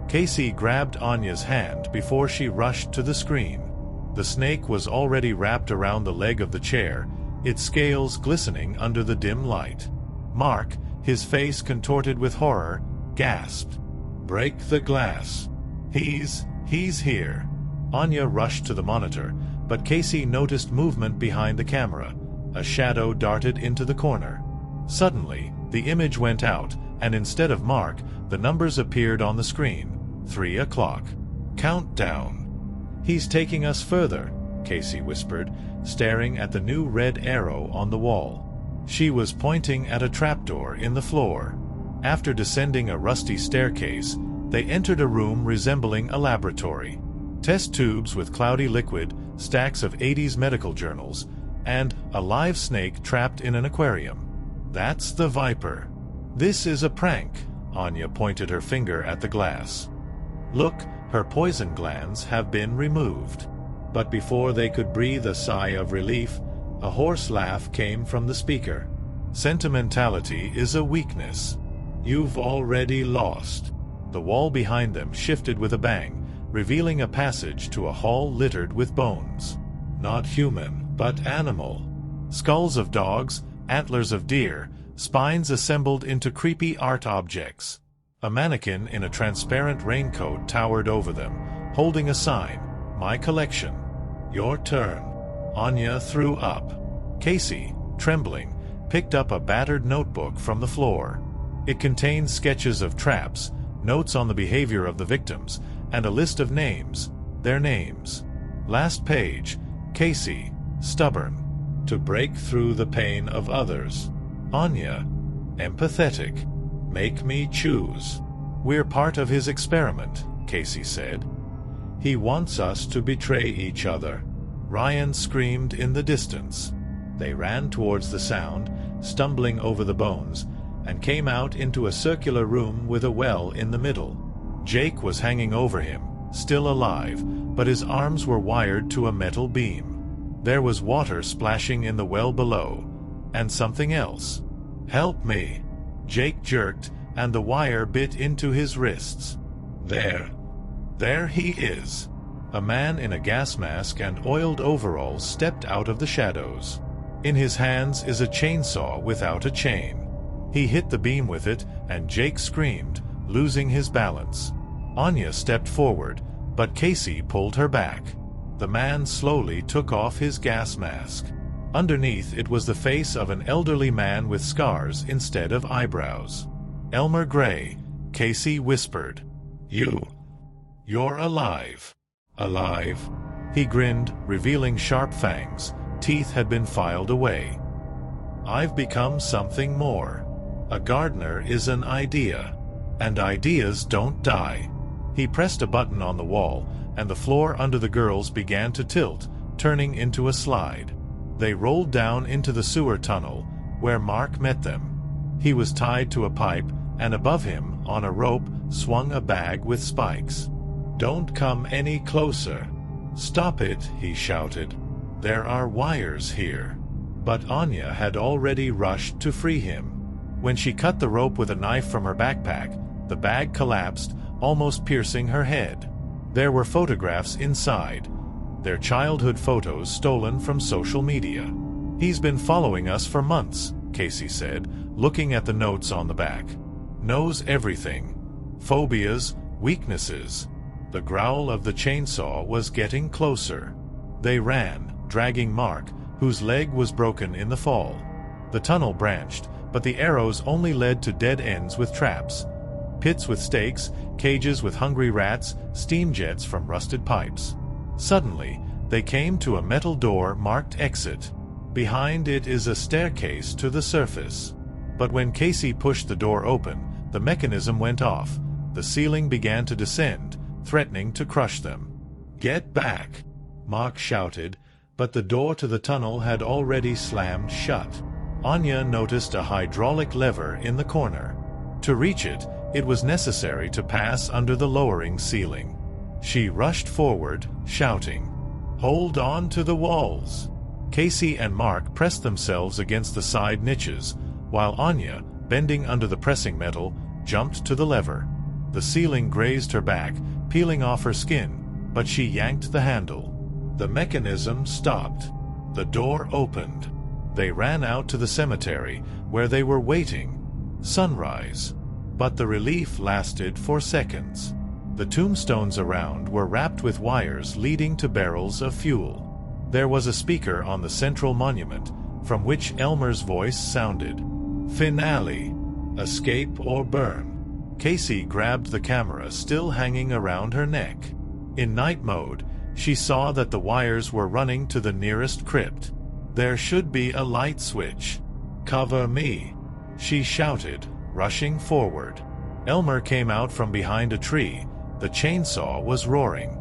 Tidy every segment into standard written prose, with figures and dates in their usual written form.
Casey grabbed Anya's hand before she rushed to the screen. The snake was already wrapped around the leg of the chair, its scales glistening under the dim light. Mark, his face contorted with horror, gasped, "Break the glass. He's here." Anya rushed to the monitor, but Casey noticed movement behind the camera. A shadow darted into the corner. Suddenly, the image went out, and instead of Mark, the numbers appeared on the screen. 3 o'clock. Countdown. "He's taking us further," Casey whispered, staring at the new red arrow on the wall. She was pointing at a trapdoor in the floor. After descending a rusty staircase, they entered a room resembling a laboratory. Test tubes with cloudy liquid, stacks of 80s medical journals, and a live snake trapped in an aquarium. "That's the Viper. This is a prank," Anya pointed her finger at the glass. "Look, her poison glands have been removed." But before they could breathe a sigh of relief, a hoarse laugh came from the speaker. "Sentimentality is a weakness. You've already lost." The wall behind them shifted with a bang, revealing a passage to a hall littered with bones. Not human, but animal. Skulls of dogs, antlers of deer, spines assembled into creepy art objects. A mannequin in a transparent raincoat towered over them, holding a sign, "My collection." "Your turn." Anya threw up. Casey, trembling, picked up a battered notebook from the floor. It contained sketches of traps, notes on the behavior of the victims, and a list of names, their names. Last page, Casey, stubborn. To break through the pain of others. Anya, empathetic. Make me choose. We're part of his experiment, Casey said. He wants us to betray each other. Ryan screamed in the distance. They ran towards the sound, stumbling over the bones, and came out into a circular room with a well in the middle. Jake was hanging over him, still alive, but his arms were wired to a metal beam. There was water splashing in the well below, and something else. "Help me!" Jake jerked, and the wire bit into his wrists. There he is. A man in a gas mask and oiled overalls stepped out of the shadows. In his hands is a chainsaw without a chain. He hit the beam with it, and Jake screamed, losing his balance. Anya stepped forward, but Casey pulled her back. The man slowly took off his gas mask. Underneath it was the face of an elderly man with scars instead of eyebrows. "Elmer Gray," Casey whispered. You're alive." "Alive?" He grinned, revealing sharp fangs. Teeth had been filed away. "I've become something more. A gardener is an idea. And ideas don't die." He pressed a button on the wall, and the floor under the girls began to tilt, turning into a slide. They rolled down into the sewer tunnel, where Mark met them. He was tied to a pipe, and above him, on a rope, swung a bag with spikes. "Don't come any closer." "Stop it," he shouted. "There are wires here." But Anya had already rushed to free him. When she cut the rope with a knife from her backpack, the bag collapsed, almost piercing her head. There were photographs inside. Their childhood photos stolen from social media. "He's been following us for months," Casey said, looking at the notes on the back. "Knows everything. Phobias, weaknesses." The growl of the chainsaw was getting closer. They ran, dragging Mark, whose leg was broken in the fall. The tunnel branched, but the arrows only led to dead ends with traps. Pits with stakes, cages with hungry rats, steam jets from rusted pipes. Suddenly, they came to a metal door marked exit. Behind it is a staircase to the surface. But when Casey pushed the door open, the mechanism went off. The ceiling began to descend, threatening to crush them. "Get back!" Mark shouted, but the door to the tunnel had already slammed shut. Anya noticed a hydraulic lever in the corner. To reach it, it was necessary to pass under the lowering ceiling. She rushed forward, shouting, "Hold on to the walls!" Casey and Mark pressed themselves against the side niches, while Anya, bending under the pressing metal, jumped to the lever. The ceiling grazed her back, peeling off her skin, but she yanked the handle. The mechanism stopped. The door opened. They ran out to the cemetery, where they were waiting. Sunrise. But the relief lasted for seconds. The tombstones around were wrapped with wires leading to barrels of fuel. There was a speaker on the central monument, from which Elmer's voice sounded. Finale. Escape or burn. Casey grabbed the camera still hanging around her neck. In night mode, she saw that the wires were running to the nearest crypt. There should be a light switch. Cover me, she shouted, rushing forward. Elmer came out from behind a tree. The chainsaw was roaring.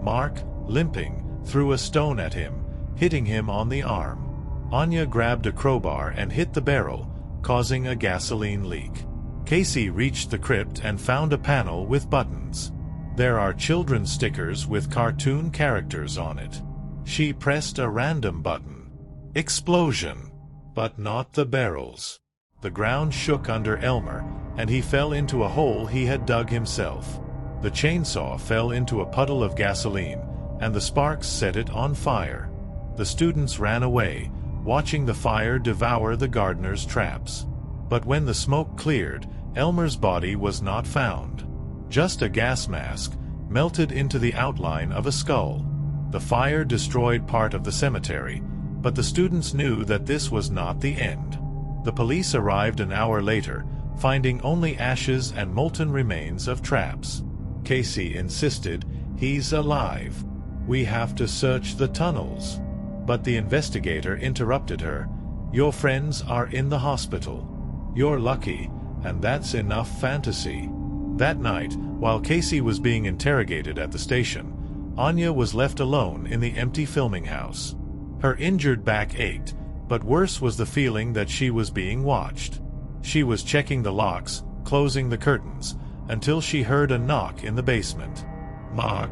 Mark, limping, threw a stone at him, hitting him on the arm. Anya grabbed a crowbar and hit the barrel, causing a gasoline leak. Casey reached the crypt and found a panel with buttons. There are children's stickers with cartoon characters on it. She pressed a random button. Explosion. But not the barrels. The ground shook under Elmer, and he fell into a hole he had dug himself. The chainsaw fell into a puddle of gasoline, and the sparks set it on fire. The students ran away, watching the fire devour the gardener's traps. But when the smoke cleared, Elmer's body was not found. Just a gas mask, melted into the outline of a skull. The fire destroyed part of the cemetery, but the students knew that this was not the end. The police arrived an hour later, finding only ashes and molten remains of traps. Casey insisted, "He's alive. We have to search the tunnels." But the investigator interrupted her. "Your friends are in the hospital. You're lucky, and that's enough fantasy." That night, while Casey was being interrogated at the station, Anya was left alone in the empty filming house. Her injured back ached, but worse was the feeling that she was being watched. She was checking the locks, closing the curtains, until she heard a knock in the basement. "Mark,"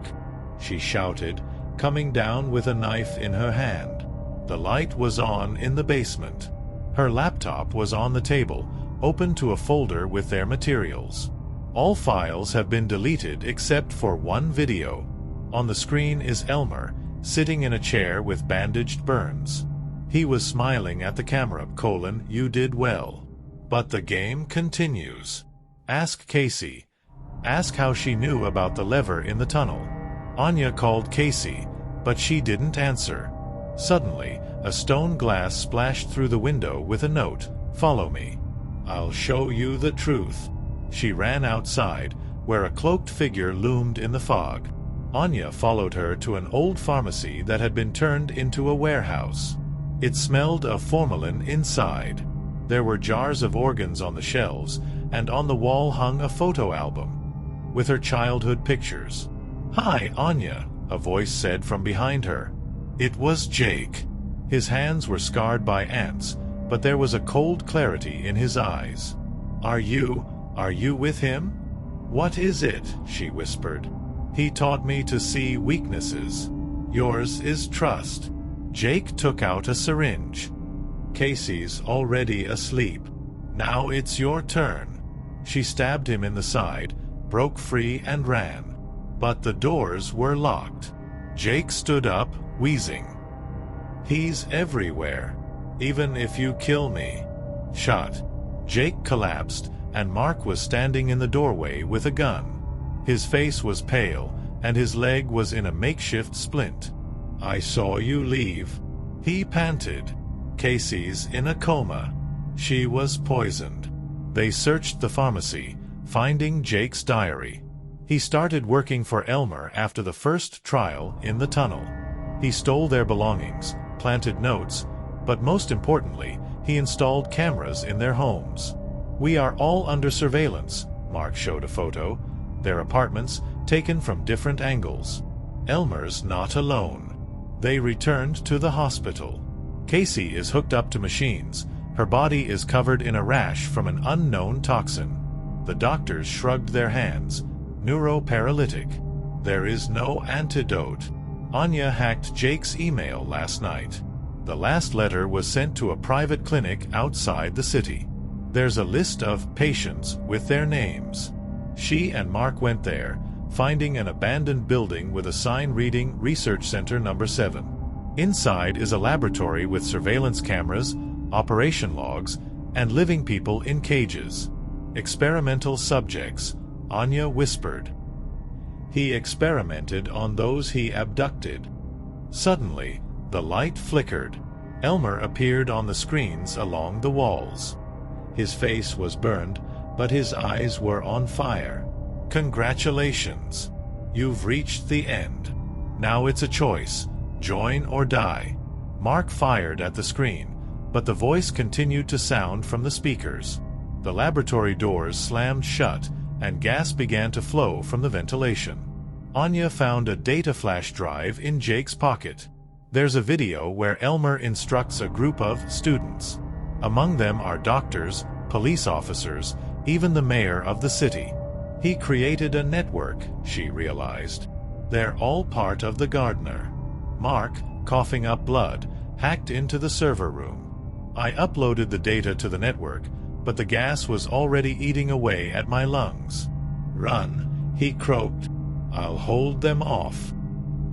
she shouted, coming down with a knife in her hand. The light was on in the basement. Her laptop was on the table, open to a folder with their materials. All files have been deleted except for one video. On the screen is Elmer, sitting in a chair with bandaged burns. He was smiling at the camera, "You did well." But the game continues. Ask Casey. Ask how she knew about the lever in the tunnel. Anya called Casey, but she didn't answer. Suddenly, a stone glass splashed through the window with a note, "Follow me. I'll show you the truth." She ran outside, where a cloaked figure loomed in the fog. Anya followed her to an old pharmacy that had been turned into a warehouse. It smelled of formalin inside. There were jars of organs on the shelves, and on the wall hung a photo album with her childhood pictures. "Hi, Anya," a voice said from behind her. It was Jake. His hands were scarred by ants, but there was a cold clarity in his eyes. Are you with him?" "What is it?" she whispered. "He taught me to see weaknesses. Yours is trust." Jake took out a syringe. "Casey's already asleep. Now it's your turn." She stabbed him in the side, broke free and ran. But the doors were locked. Jake stood up, wheezing. "He's everywhere. Even if you kill me." Shot. Jake collapsed, and Mark was standing in the doorway with a gun. His face was pale, and his leg was in a makeshift splint. "I saw you leave," he panted. "Casey's in a coma. She was poisoned." They searched the pharmacy, finding Jake's diary. He started working for Elmer after the first trial in the tunnel. He stole their belongings, planted notes, but most importantly, he installed cameras in their homes. "We are all under surveillance," Mark showed a photo. Their apartments, taken from different angles. Elmer's not alone. They returned to the hospital. Casey is hooked up to machines. Her body is covered in a rash from an unknown toxin. The doctors shrugged their hands. Neuroparalytic. There is no antidote. Anya hacked Jake's email last night. The last letter was sent to a private clinic outside the city. There's a list of patients with their names. She and Mark went there, finding an abandoned building with a sign reading Research Center Number 7. Inside is a laboratory with surveillance cameras, operation logs, and living people in cages. Experimental subjects, Anya whispered. He experimented on those he abducted. Suddenly, the light flickered. Elmer appeared on the screens along the walls. His face was burned, but his eyes were on fire. Congratulations. You've reached the end. Now it's a choice, join or die. Mark fired at the screen, but the voice continued to sound from the speakers. The laboratory doors slammed shut, and gas began to flow from the ventilation. Anya found a data flash drive in Jake's pocket. There's a video where Elmer instructs a group of students. Among them are doctors, police officers, even the mayor of the city. He created a network, she realized. They're all part of the gardener. Mark, coughing up blood, hacked into the server room. I uploaded the data to the network, but the gas was already eating away at my lungs. Run, he croaked. I'll hold them off.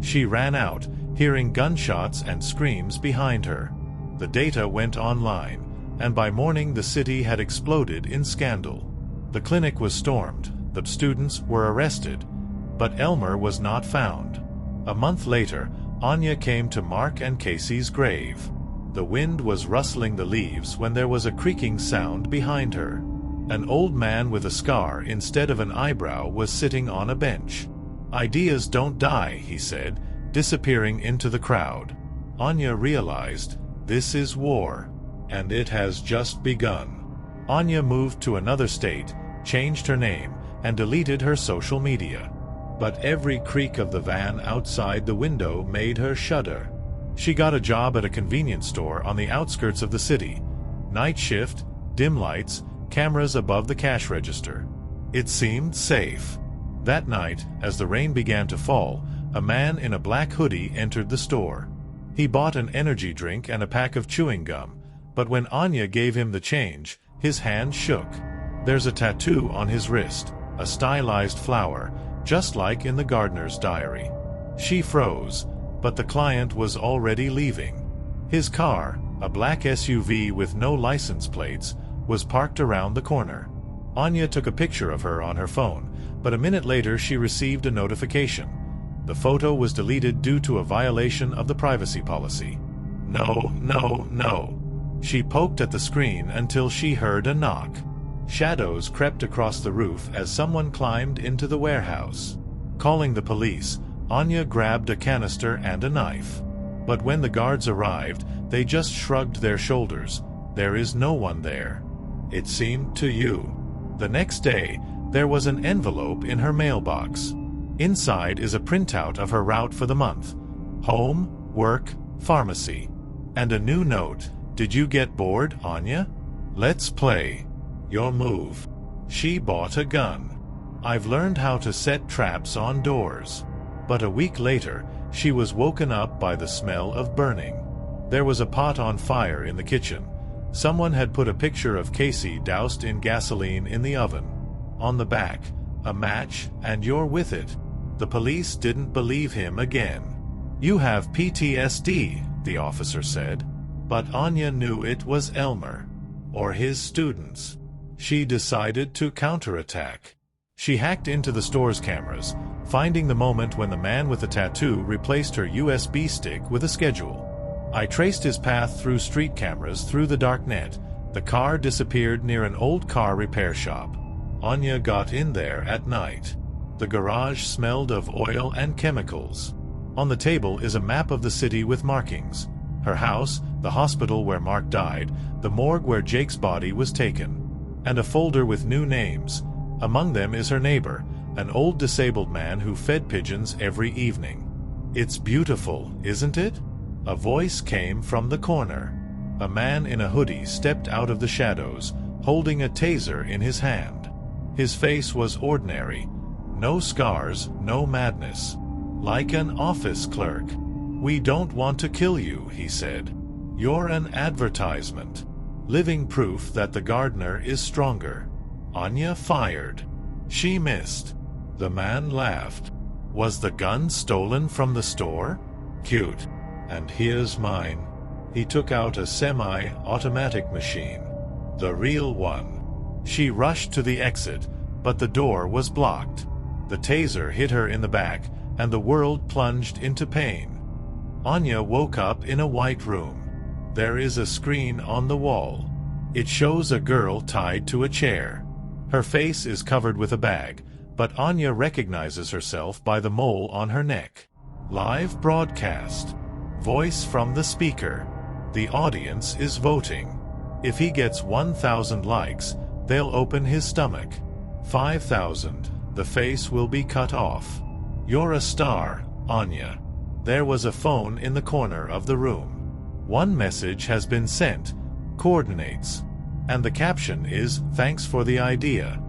She ran out, hearing gunshots and screams behind her. The data went online, and by morning the city had exploded in scandal. The clinic was stormed, the students were arrested, but Elmer was not found. A month later, Anya came to Mark and Casey's grave. The wind was rustling the leaves when there was a creaking sound behind her. An old man with a scar instead of an eyebrow was sitting on a bench. Ideas don't die, he said, disappearing into the crowd. Anya realized, this is war, and it has just begun. Anya moved to another state, changed her name, and deleted her social media. But every creak of the van outside the window made her shudder. She got a job at a convenience store on the outskirts of the city. Night shift, dim lights, cameras above the cash register. It seemed safe. That night, as the rain began to fall, a man in a black hoodie entered the store. He bought an energy drink and a pack of chewing gum, but when Anya gave him the change, his hand shook. There's a tattoo on his wrist, a stylized flower, just like in the gardener's diary. She froze, but the client was already leaving. His car, a black SUV with no license plates, was parked around the corner. Anya took a picture of her on her phone, but a minute later she received a notification. The photo was deleted due to a violation of the privacy policy. No, no, no. She poked at the screen until she heard a knock. Shadows crept across the roof as someone climbed into the warehouse. Calling the police, Anya grabbed a canister and a knife. But when the guards arrived, they just shrugged their shoulders. There is no one there. It seemed to you. The next day, there was an envelope in her mailbox. Inside is a printout of her route for the month. Home, work, pharmacy. And a new note. Did you get bored, Anya? Let's play. Your move. She bought a gun. I've learned how to set traps on doors. But a week later, she was woken up by the smell of burning. There was a pot on fire in the kitchen. Someone had put a picture of Casey doused in gasoline in the oven. On the back, a match, and you're with it. The police didn't believe him again. You have PTSD, the officer said. But Anya knew it was Elmer. Or his students. She decided to counterattack. She hacked into the store's cameras, finding the moment when the man with the tattoo replaced her USB stick with a schedule. I traced his path through street cameras through the dark net. The car disappeared near an old car repair shop. Anya got in there at night. The garage smelled of oil and chemicals. On the table is a map of the city with markings. Her house, the hospital where Mark died, the morgue where Jake's body was taken. And a folder with new names. Among them is her neighbor, an old disabled man who fed pigeons every evening. It's beautiful, isn't it? A voice came from the corner. A man in a hoodie stepped out of the shadows, holding a taser in his hand. His face was ordinary. No scars, no madness. Like an office clerk. We don't want to kill you, he said. You're an advertisement. living proof that the gardener is stronger. Anya fired. She missed. The man laughed. Was the gun stolen from the store? Cute. And here's mine. He took out a semi-automatic machine. The real one. She rushed to the exit, but the door was blocked. The taser hit her in the back, and the world plunged into pain. Anya woke up in a white room. There is a screen on the wall. It shows a girl tied to a chair. Her face is covered with a bag, but Anya recognizes herself by the mole on her neck. Live broadcast. Voice from the speaker. The audience is voting. If he gets 1,000 likes, they'll open his stomach. 5,000, the face will be cut off. You're a star, Anya. There was a phone in the corner of the room. One message has been sent, coordinates. And the caption is, "Thanks for the idea."